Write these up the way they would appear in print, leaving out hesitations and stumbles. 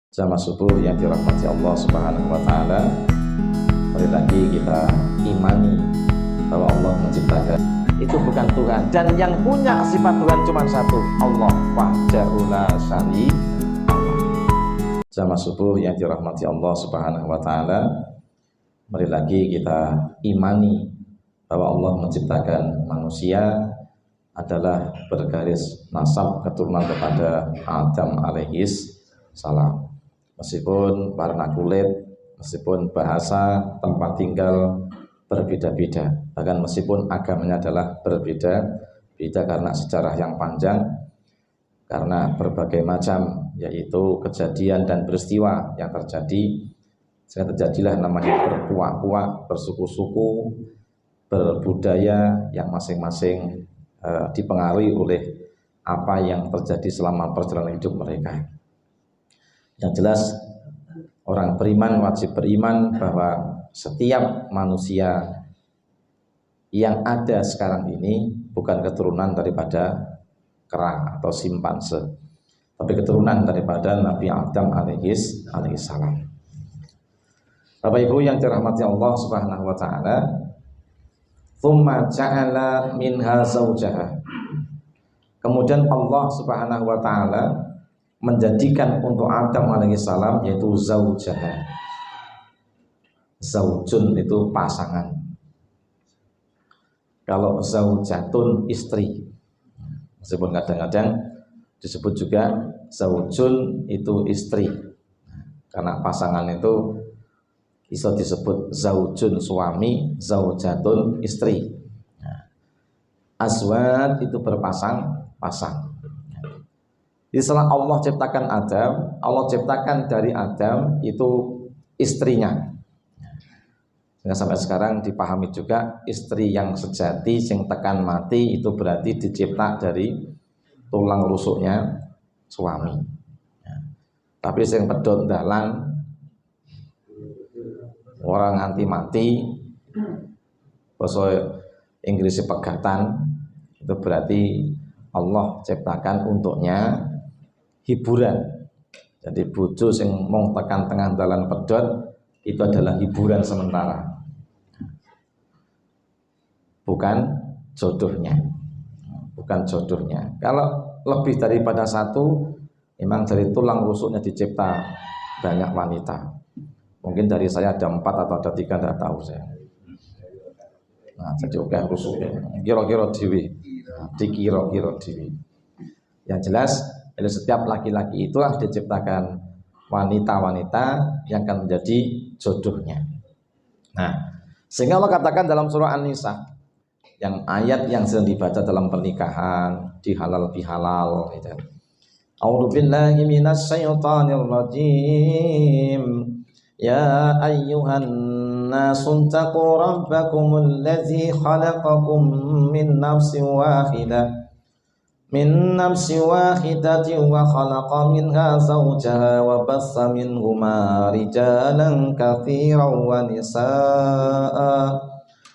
Jamaah subuh yang dirahmati Allah Subhanahu wa Ta'ala, mari lagi kita imani bahwa Allah menciptakan itu bukan Tuhan, dan yang punya sifat Tuhan cuma satu, Allah wahdahu la syarika lah. Jamaah subuh yang dirahmati Allah Subhanahu wa Ta'ala, mari lagi kita imani bahwa Allah menciptakan manusia adalah bergaris nasab keturunan kepada Adam alaihis salam. Meskipun warna kulit, meskipun bahasa, tempat tinggal berbeda-beda, bahkan meskipun agamanya adalah berbeda-beda karena sejarah yang panjang, karena berbagai macam yaitu kejadian dan peristiwa yang terjadi, sehingga terjadilah namanya berpuak-puak, bersuku-suku, berbudaya yang masing-masing dipengaruhi oleh apa yang terjadi selama perjalanan hidup mereka. Yang jelas orang beriman wajib beriman bahwa setiap manusia yang ada sekarang ini bukan keturunan daripada kera atau simpanse, tapi keturunan daripada Nabi Adam alaihis salam. Bapak Ibu yang dirahmati Allah Subhanahu wa Ta'ala, tsumma ja'ala minha zawjaha. Kemudian Allah Subhanahu wa Ta'ala menjadikan untuk Adam alaihissalam yaitu zaujaha. Zaujun itu pasangan. Kalau zaujatun istri. Meskipun kadang-kadang disebut juga zaujun itu istri. Karena pasangan itu bisa disebut zaujun suami, zaujatun istri. Azwaj itu berpasang-pasang. Jadi setelah Allah ciptakan Adam, Allah ciptakan dari Adam itu istrinya. Sehingga sampai sekarang dipahami juga istri yang sejati, yang tekan mati itu berarti dicipta dari tulang rusuknya suami. Tapi yang pedot dalan, orang nganti mati, bahasa Inggrisnya pegatan, itu berarti Allah ciptakan untuknya hiburan. Jadi bojo sing mung tekan tengah dalan pedot itu adalah hiburan sementara, bukan jodohnya. Kalau lebih daripada satu, memang dari tulang rusuknya dicipta banyak wanita. Mungkin dari saya ada 4 atau ada 3, tidak tahu saya. Nah, jadi oke rusuknya kira-kira dewi, dikira-kira dewi. Yang jelas dari setiap laki-laki itulah diciptakan wanita-wanita yang akan menjadi jodohnya. Nah, sehingga Allah katakan dalam surah An-Nisa, yang ayat yang sering dibaca dalam pernikahan, di halal bihalal gitu. A'udzu billahi minasyaitonir rajim. Ya ayyuhan nasu taqu rabbakumul ladzi khalaqakum min nafsin wahidah. Min nafsin wahidatin wa khalaqa minha zawjaha wa bassa minhuma rijalan katsiran wa nisaa'a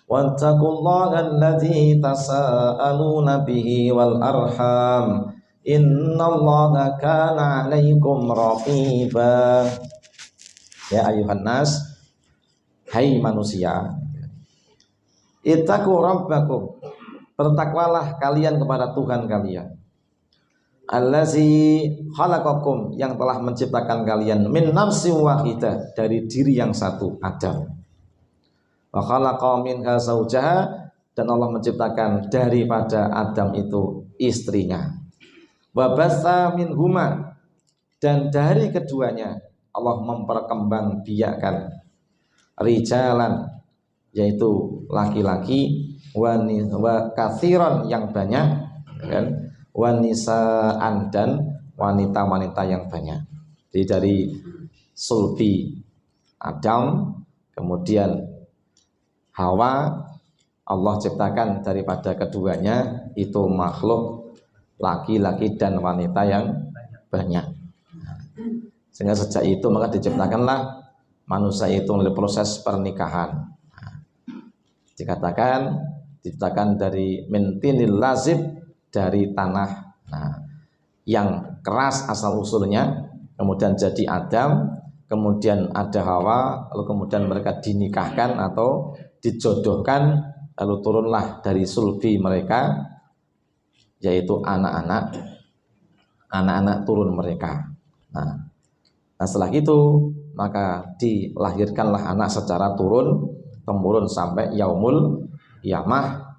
wattaqullaha alladzi tasaaluna bihi wal arham innallaha kana 'alaikum raqiba. Ya ayuhan nas, hai manusia, ittaqu rabbakum, bertakwalah kalian kepada Tuhan kalian, allazi khalaqakum, yang telah menciptakan kalian, min nafsin wahidah, dari diri yang satu, Adam, wa khalaqa minha zawjaha, dan Allah menciptakan daripada Adam itu istrinya, wa bassa minhuma, dan dari keduanya Allah memperkembangbiakkan rijalan, yaitu laki-laki, wa katsiran, yang banyak, kan, wa nisaan, dan wanita-wanita yang banyak. Jadi dari sulbi Adam, kemudian Hawa, Allah ciptakan daripada keduanya itu makhluk laki-laki dan wanita yang banyak. Sehingga sejak itu maka diciptakanlah manusia itu melalui proses pernikahan. Dikatakan diciptakan dari mintinil lazib, dari tanah yang keras asal usulnya, kemudian jadi Adam, kemudian ada Hawa, lalu kemudian mereka dinikahkan atau dijodohkan, lalu turunlah dari sulbi mereka, yaitu anak-anak turun mereka. Nah, setelah itu maka dilahirkanlah anak secara turun temurun sampai yaumul qiyamah,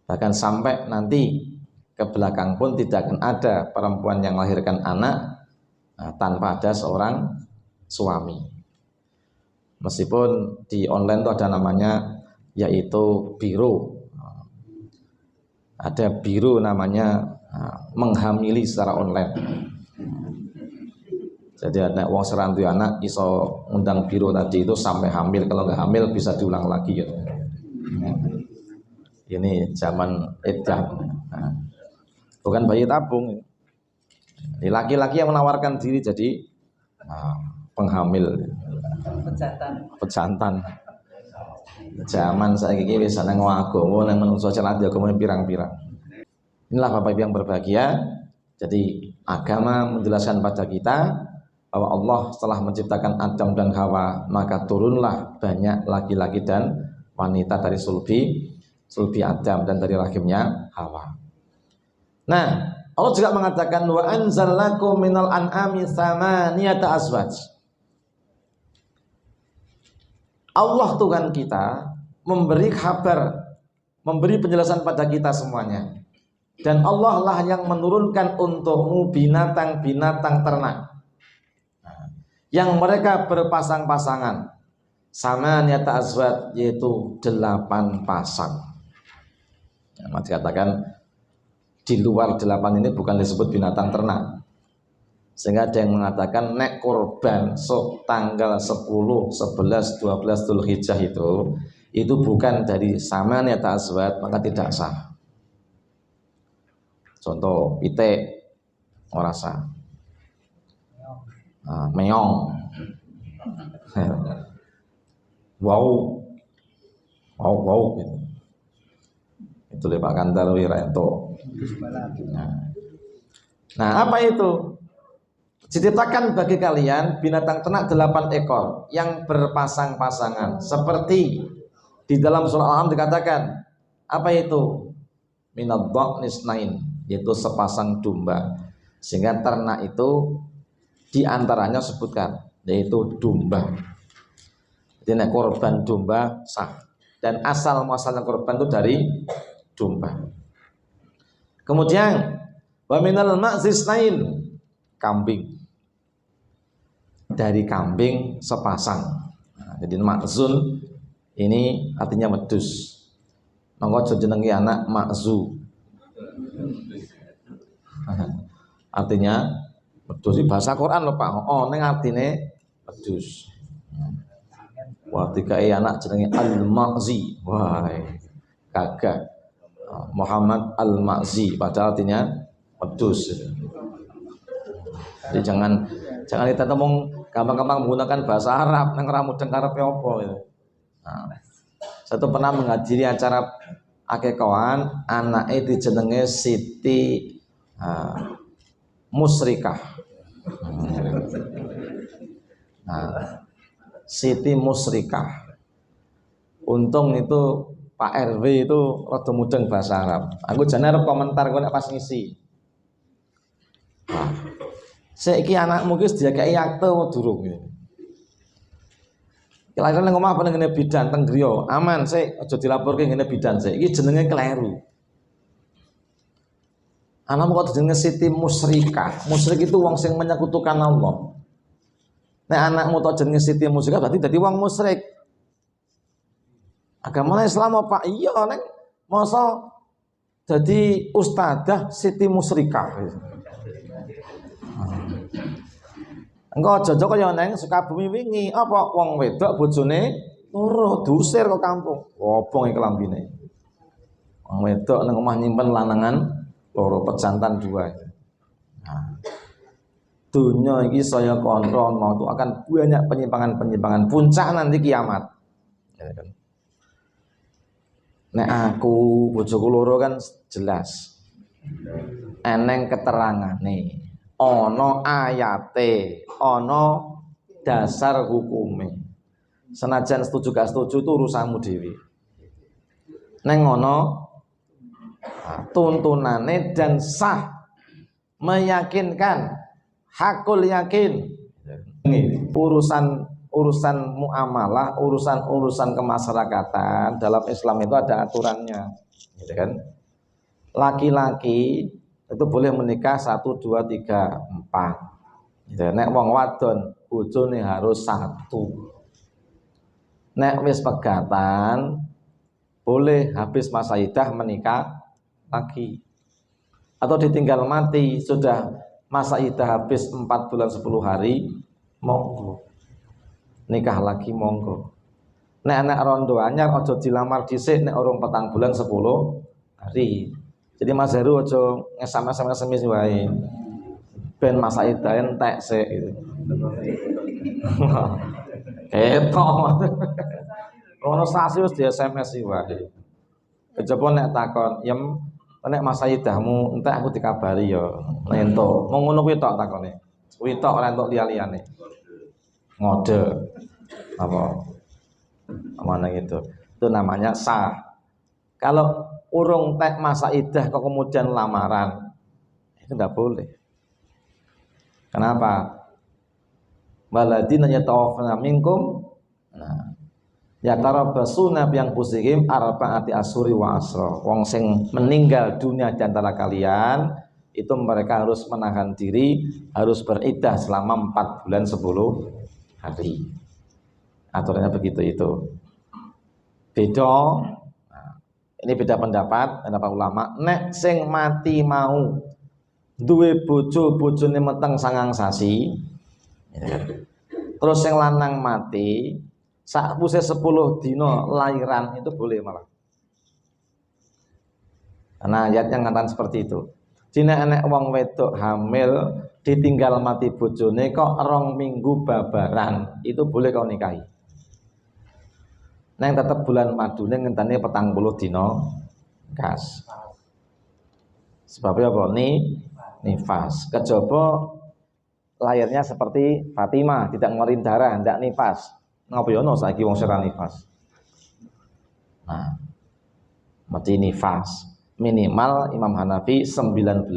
bahkan sampai nanti ke belakang pun tidak akan ada perempuan yang melahirkan anak tanpa ada seorang suami. Meskipun di online itu ada namanya yaitu biro, ada biro namanya menghamili secara online. Jadi ada wong serantu anak iso undang biro tadi itu sampai hamil, kalau nggak hamil bisa diulang lagi gitu. Ini zaman edan, bukan bayi tabung. Laki-laki yang menawarkan diri jadi penghamil, pejantan. Zaman saya ini bisa nang agama, nang menungso celat agama pirang-pirang. Inilah Bapak Ibu yang berbahagia. Jadi agama menjelaskan pada kita bahwa Allah setelah menciptakan Adam dan Hawa, maka turunlah banyak laki-laki dan wanita dari sulbi Adam dan dari rahimnya Hawa. Nah, Allah juga mengatakan wa anzalnakum minal an'ami tsamaniyata azwaj. Allah Tuhan kita memberi kabar, memberi penjelasan pada kita semuanya. Dan Allah lah yang menurunkan untukmu binatang-binatang ternak yang mereka berpasang-pasangan. Tsamaniyata azwaj, yaitu 8 pasang. Masih katakan di luar 8 ini bukan disebut binatang ternak. Sehingga ada yang mengatakan nek korban tanggal 10, 11, 12 Dzulhijjah itu bukan dari tsamaniyata azwaj, maka tidak sah. Contoh pitik ora sah. Meong. Wow gitu. Itu Pak Kantar Wirento. Nah, apa itu? Diciptakan bagi kalian binatang ternak 8 ekor yang berpasang-pasangan, seperti di dalam surah Al-An'am dikatakan, apa itu? Minad dha'nisnain, yaitu sepasang domba. Sehingga ternak itu diantaranya sebutkan, yaitu domba. Jadi korban domba sah, dan asal muasalnya korban itu dari domba. Kemudian wa minal ma'zisnain, kambing, dari kambing sepasang. Jadi ma'zun ini artinya wedus. Monggo jenenge anak Ma'zu. Artinya wedus, bahasa Quran lho Pak. Oh, ning artine wedus. Wah, dikai anak jenenge Al-Ma'zi. Wah, kagak. Muhammad Al-Ma'zi, padahal artinya wedus. Jadi jangan kita ngomong gampang-gampang menggunakan bahasa Arab nang ora mudeng karepe apa gitu. Nah, saya tuh pernah menghadiri acara akekahan, anaknya dijenenge Siti Musrikah. Nah, Siti Musrikah. Untung itu Pak RW itu rada mudeng bahasa Arab. Aku jane arep komentar kok nek pas ngisi. Nah, saiki anakmu ki diakai akte durung iki. Kelahiran nang omah apa ngene bidan teng griya, aman sik, aja dilaporke ngene bidan sik. Iki jenenge kleru. Anakmu kok jenenge Siti Musrikah. Musyrik itu wong sing menyekutukan Allah. Nek anakmu tok jenenge Siti Musrikah berarti dadi wong musyrik. Agama Islam apa? Iya nek masa dadi ustadzah Siti Musrikah. Engko aja kaya neng Sukabumi wingi, apa wong wedok bojone loro diusir ke kampung. Obong iki kelambine. Wong wedok nang omah nyimpen lanangan loro, pejantan 2. Nah, dunia iki saya kontrol mau akan banyak penyimpangan-penyimpangan, puncak nanti kiamat. Ya kan? Nek aku bojoku loro kan jelas. Eneng keterangane. ana ayate, ana dasar hukume. Senajan setuju gak setuju itu urusanmu dhewe. Neng ngono tuntunane dan sah, meyakinkan, hakul yakin. Urusan muamalah, urusan kemasyarakatan dalam Islam itu ada aturannya, gitu kan? Laki-laki itu boleh menikah 1, 2, 3, 4. Gitu. Nek wong wadon bojone harus 1. Nek wis pegatan boleh habis masa iddah menikah lagi. Atau ditinggal mati sudah masa iddah habis 4 bulan 10 hari, monggo nikah lagi monggo. Nek anak rondo anyar aja dilamar dhisik nek urung 4 bulan 10 hari. Jadi Mas Heru aja ngesam-ngesam semis wae. Ben masa iddah entek sik gitu. Ketok. Ono sasi wis di SMS iki wae. Kejaba nek takon, "Yem, nek masa iddahmu entek aku dikabari ya." Entuk. Mung ngono kuwi tok takone. Kuwi tok ora entuk liya-liyane. Ngode. Apa? Mana gitu. Itu namanya sah. Kalau urung tek masa iddah kok kemudian lamaran, itu enggak boleh. Kenapa? Waladina yatawaffawna minkum, nah, yatarabbasuna bi anfusihim arba'ati asyuri wa asra. Wong sing meninggal dunia di antara kalian itu mereka harus menahan diri, harus beriddah selama 4 bulan 10 hari. Aturannya begitu itu. Beda. Nah, ini beda pendapat ulama. Nek sing mati mau duwe bojo, bojone meteng 9 sasi. Terus yang lanang mati sakwise 10 dina lahiran itu boleh malah. Karena ayatnya ngatakan seperti itu. Dina enek wong wedok hamil ditinggal mati bojone kok 2 minggu babaran, itu boleh kau nikahi. Neng tetep bulan madune ngenteni 40 dina kas. Sebabnya apa? Nifas. Kejaba lahirnya seperti Fatimah, tidak ngeluarin darah, tidak nifas. Ngapa yo ono saiki wong ora nifas. Nah, mati nifas. Minimal Imam Hanafi 19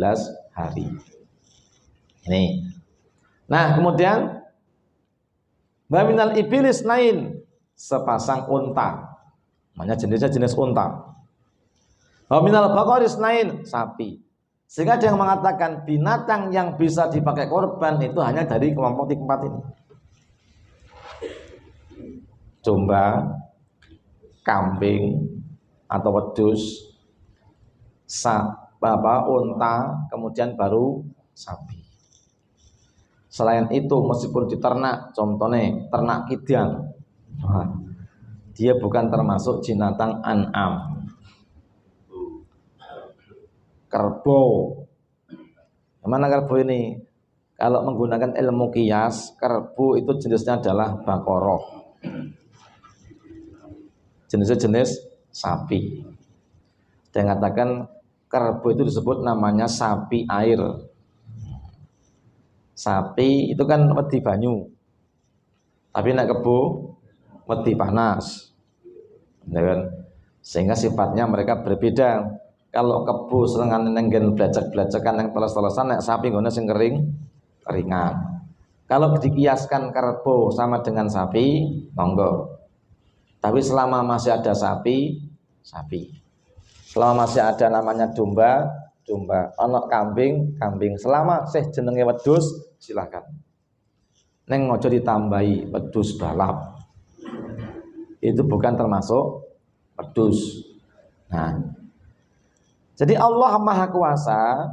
hari. Ini. Nah, kemudian wa minal ibilis nain, sepasang unta. Namanya jenisnya jenis unta. Wa minal baqaris nain, sapi. Sehingga ada yang mengatakan binatang yang bisa dipakai korban itu hanya dari kelompok 4 ini. Domba, kambing atau wedhus, unta, kemudian baru sapi. Selain itu meskipun diternak, contohnya ternak kidang, dia bukan termasuk binatang an'am. Kerbau. Mana kerbau ini? Kalau menggunakan ilmu qiyas, kerbau itu jenisnya adalah bakoroh. Jenisnya jenis sapi. Dia mengatakan kerbau itu disebut namanya sapi air. Sapi itu kan wedi banyu. Tapi nek kebo wedi panas. Ya kan? Sehingga sifatnya mereka berbeda. Kalau kebo senengane nenggen blacak-blacakan yang teles-telesan, nek sapi ngene sing keringan. Kalau dikiaskan kerbau sama dengan sapi, monggo. Tapi selama masih ada sapi. Selama masih ada namanya domba, ono kambing. Selama sih jenenge wedhus, silakan. Neng ngojo ditambahi wedhus balap. Itu bukan termasuk wedhus. Nah, jadi Allah Maha Kuasa,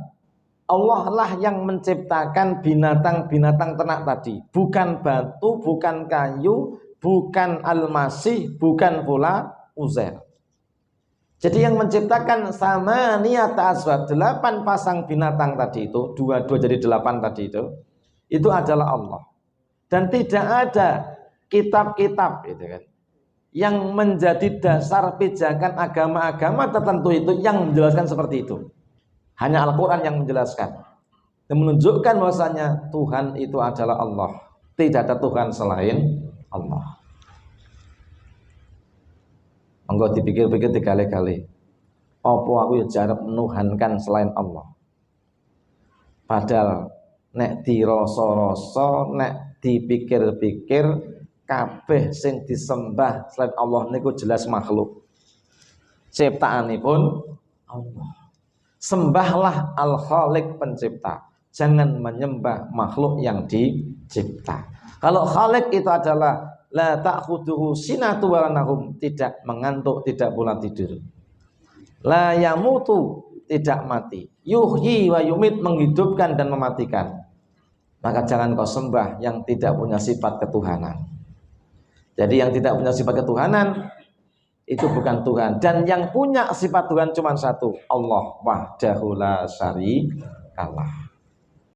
Allah lah yang menciptakan binatang-binatang ternak tadi. Bukan batu, bukan kayu, bukan almasih, bukan pula Uzair. Jadi yang menciptakan sama niat aswad 8 pasang binatang tadi itu, 2 jadi 8 tadi itu adalah Allah. Dan tidak ada kitab-kitab gitu kan, yang menjadi dasar pijakan agama-agama tertentu itu yang menjelaskan seperti itu. Hanya Al-Quran yang menjelaskan. dan menunjukkan bahwasanya Tuhan itu adalah Allah, tidak ada Tuhan selain Allah. Monggo dipikir-pikir dikali-kali, apa aku ya jarep menuhankan selain Allah? Padahal nek dirasa-rasa, nek dipikir-pikir, kabeh sing disembah selain Allah niku jelas makhluk ciptaanipun Allah. Sembahlah Al-Khaliq pencipta, jangan menyembah makhluk yang dicipta. Kalau Khaliq itu adalah la ta'khuduhu sinatu wa nahum, tidak mengantuk, tidak pula tidur. La yamutu, tidak mati. Yuhyi wa yumit, menghidupkan dan mematikan. Maka jangan kau sembah yang tidak punya sifat ketuhanan. Jadi yang tidak punya sifat ketuhanan itu bukan Tuhan, dan yang punya sifat Tuhan cuma satu, Allah wahdahu la syarikalah.